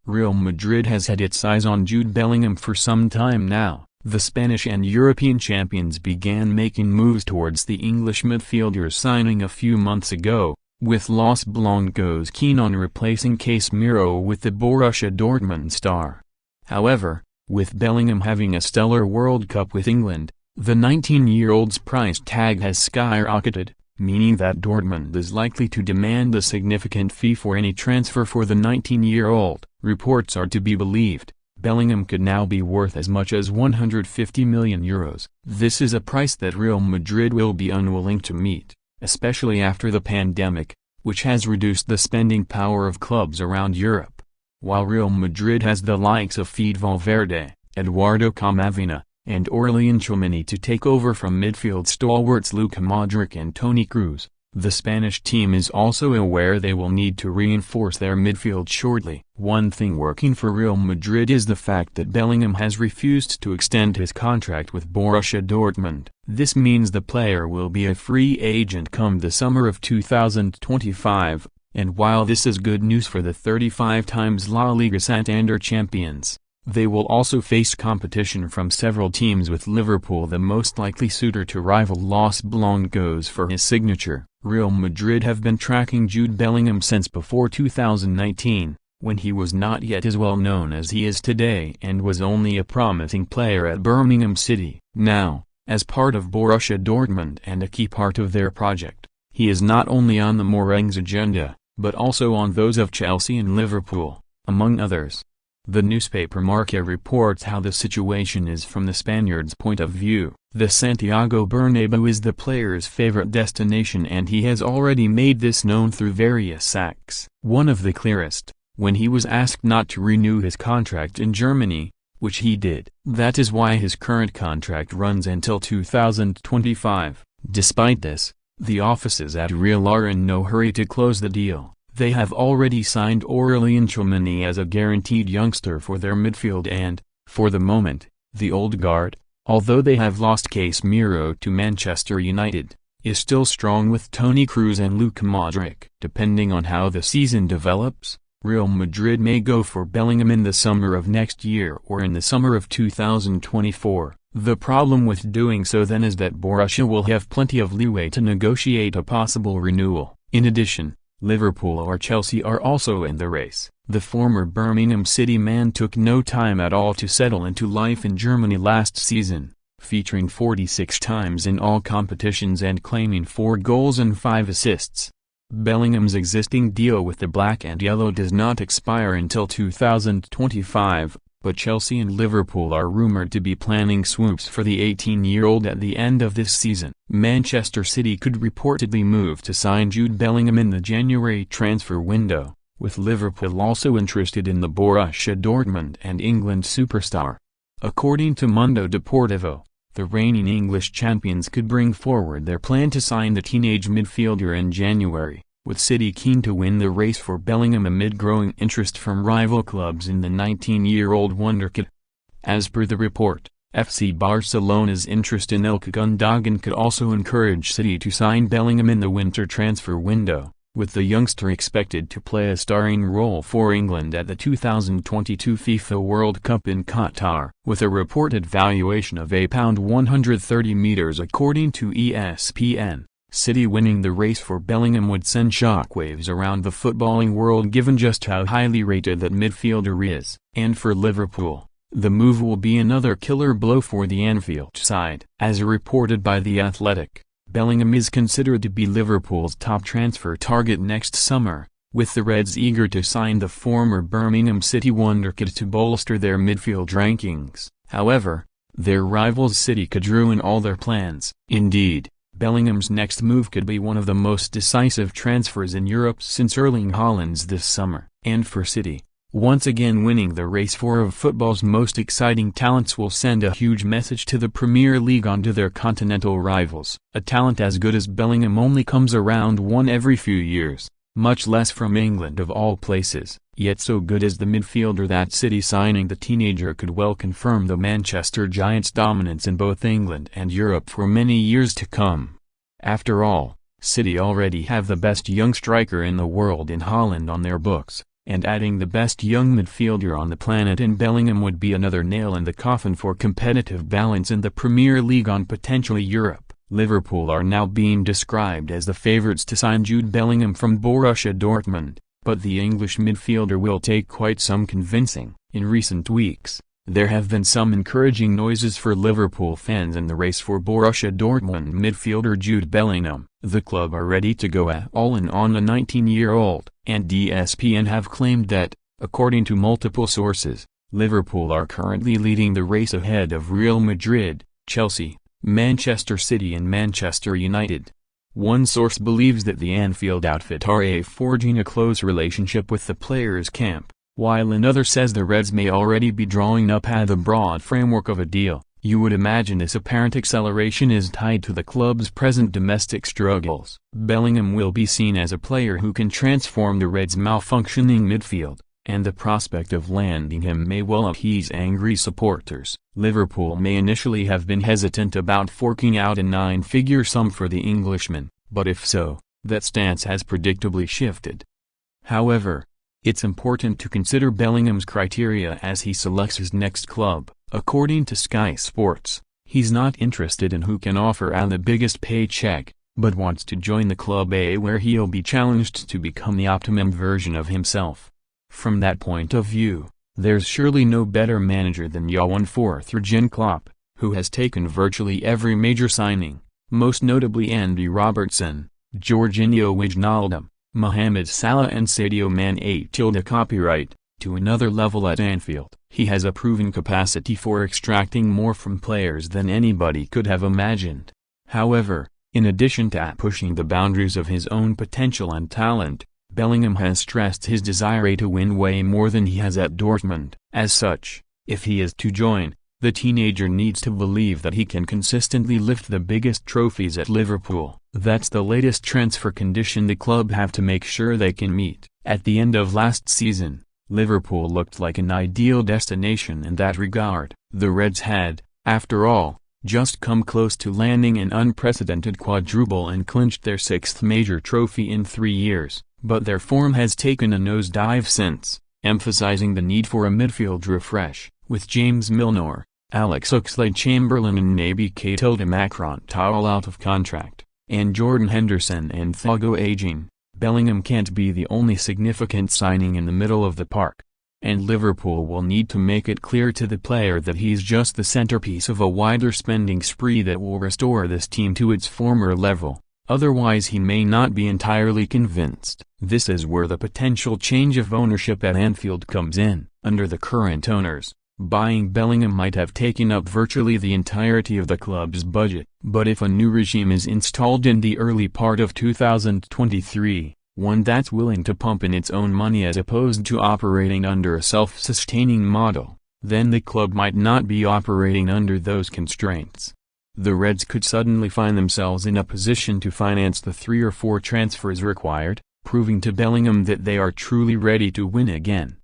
Real Madrid has had its eyes on Jude Bellingham for some time now. The Spanish and European champions began making moves towards the English midfielder's signing a few months ago, with Los Blancos keen on replacing Casemiro with the Borussia Dortmund star. However, with Bellingham having a stellar World Cup with England, the 19-year-old's price tag has skyrocketed, meaning that Dortmund is likely to demand a significant fee for any transfer for the 19-year-old. Reports are to be believed, Bellingham could now be worth as much as €150 million. This is a price that Real Madrid will be unwilling to meet, especially after the pandemic, which has reduced the spending power of clubs around Europe. While Real Madrid has the likes of Fede Valverde, Eduardo Camavinga, and Aurelien Tchouameni to take over from midfield stalwarts Luka Modric and Toni Kroos, the Spanish team is also aware they will need to reinforce their midfield shortly. One thing working for Real Madrid is the fact that Bellingham has refused to extend his contract with Borussia Dortmund. This means the player will be a free agent come the summer of 2025, and while this is good news for the 35 times La Liga Santander champions, they will also face competition from several teams, with Liverpool the most likely suitor to rival Los Blancos for his signature. Real Madrid have been tracking Jude Bellingham since before 2019, when he was not yet as well known as he is today and was only a promising player at Birmingham City. Now, as part of Borussia Dortmund and a key part of their project, he is not only on the Merengues' agenda, but also on those of Chelsea and Liverpool, among others. The newspaper Marca reports how the situation is from the Spaniard's point of view. The Santiago Bernabeu is the player's favorite destination, and he has already made this known through various acts. One of the clearest, when he was asked not to renew his contract in Germany, which he did. That is why his current contract runs until 2025. Despite this, the offices at Real are in no hurry to close the deal. They have already signed Aurelien Tchouameni as a guaranteed youngster for their midfield and, for the moment, the old guard, although they have lost Casemiro to Manchester United, is still strong with Toni Kroos and Luka Modric. Depending on how the season develops, Real Madrid may go for Bellingham in the summer of next year or in the summer of 2024. The problem with doing so then is that Borussia will have plenty of leeway to negotiate a possible renewal. In addition, Liverpool or Chelsea are also in the race. The former Birmingham City man took no time at all to settle into life in Germany last season, featuring 46 times in all competitions and claiming 4 goals and 5 assists. Bellingham's existing deal with the Black and Yellow does not expire until 2025, but Chelsea and Liverpool are rumored to be planning swoops for the 18-year-old at the end of this season. Manchester City could reportedly move to sign Jude Bellingham in the January transfer window, with Liverpool also interested in the Borussia Dortmund and England superstar. According to Mundo Deportivo, the reigning English champions could bring forward their plan to sign the teenage midfielder in January, with City keen to win the race for Bellingham amid growing interest from rival clubs in the 19-year-old wonderkid. As per the report, FC Barcelona's interest in Ilkay Gundogan could also encourage City to sign Bellingham in the winter transfer window, with the youngster expected to play a starring role for England at the 2022 FIFA World Cup in Qatar. With a reported valuation of £130 according to ESPN, City winning the race for Bellingham would send shockwaves around the footballing world given just how highly rated that midfielder is. And for Liverpool, the move will be another killer blow for the Anfield side. As reported by The Athletic, Bellingham is considered to be Liverpool's top transfer target next summer, with the Reds eager to sign the former Birmingham City wonderkid to bolster their midfield rankings. However, their rivals City could ruin all their plans. Indeed, Bellingham's next move could be one of the most decisive transfers in Europe since Erling Haaland's this summer. And for City, once again winning the race for football's most exciting talents will send a huge message to the Premier League and to their continental rivals. A talent as good as Bellingham only comes around one every few years, much less from England of all places. Yet so good is the midfielder that City signing the teenager could well confirm the Manchester Giants' dominance in both England and Europe for many years to come. After all, City already have the best young striker in the world in Haaland on their books, and adding the best young midfielder on the planet in Bellingham would be another nail in the coffin for competitive balance in the Premier League on potentially Europe. Liverpool are now being described as the favourites to sign Jude Bellingham from Borussia Dortmund, but the English midfielder will take quite some convincing. In recent weeks, there have been some encouraging noises for Liverpool fans in the race for Borussia Dortmund midfielder Jude Bellingham. The club are ready to go all in on the 19-year-old, and ESPN have claimed that, according to multiple sources, Liverpool are currently leading the race ahead of Real Madrid, Chelsea, Manchester City and Manchester United. One source believes that the Anfield outfit are forging a close relationship with the players' camp, while another says the Reds may already be drawing up the broad framework of a deal. You would imagine this apparent acceleration is tied to the club's present domestic struggles. Bellingham will be seen as a player who can transform the Reds' malfunctioning midfield, and the prospect of landing him may well appease angry supporters. Liverpool may initially have been hesitant about forking out a 9-figure sum for the Englishman, but if so, that stance has predictably shifted. However, it's important to consider Bellingham's criteria as he selects his next club. According to Sky Sports, he's not interested in who can offer the biggest paycheck, but wants to join the club where he'll be challenged to become the optimum version of himself. From that point of view, there's surely no better manager than Johan Jurgen Klopp, who has taken virtually every major signing, most notably Andy Robertson, Jorginho Wijnaldum, Mohamed Salah and Sadio Mane copyright, to another level at Anfield. He has a proven capacity for extracting more from players than anybody could have imagined. However, in addition to pushing the boundaries of his own potential and talent, Bellingham has stressed his desire to win way more than he has at Dortmund. As such, if he is to join, the teenager needs to believe that he can consistently lift the biggest trophies at Liverpool. That's the latest transfer condition the club have to make sure they can meet. At the end of last season, Liverpool looked like an ideal destination in that regard. The Reds had, after all, just come close to landing an unprecedented quadruple and clinched their 6th major trophy in 3 years, but their form has taken a nosedive since, emphasizing the need for a midfield refresh, with James Milner, Alex Oxlade-Chamberlain and Naby Keita Macron all out of contract, and Jordan Henderson and Thiago aging. Bellingham can't be the only significant signing in the middle of the park, and Liverpool will need to make it clear to the player that he's just the centerpiece of a wider spending spree that will restore this team to its former level. Otherwise he may not be entirely convinced. This is where the potential change of ownership at Anfield comes in. Under the current owners, buying Bellingham might have taken up virtually the entirety of the club's budget. But if a new regime is installed in the early part of 2023, one that's willing to pump in its own money as opposed to operating under a self-sustaining model, then the club might not be operating under those constraints. The Reds could suddenly find themselves in a position to finance the 3 or 4 transfers required, proving to Bellingham that they are truly ready to win again.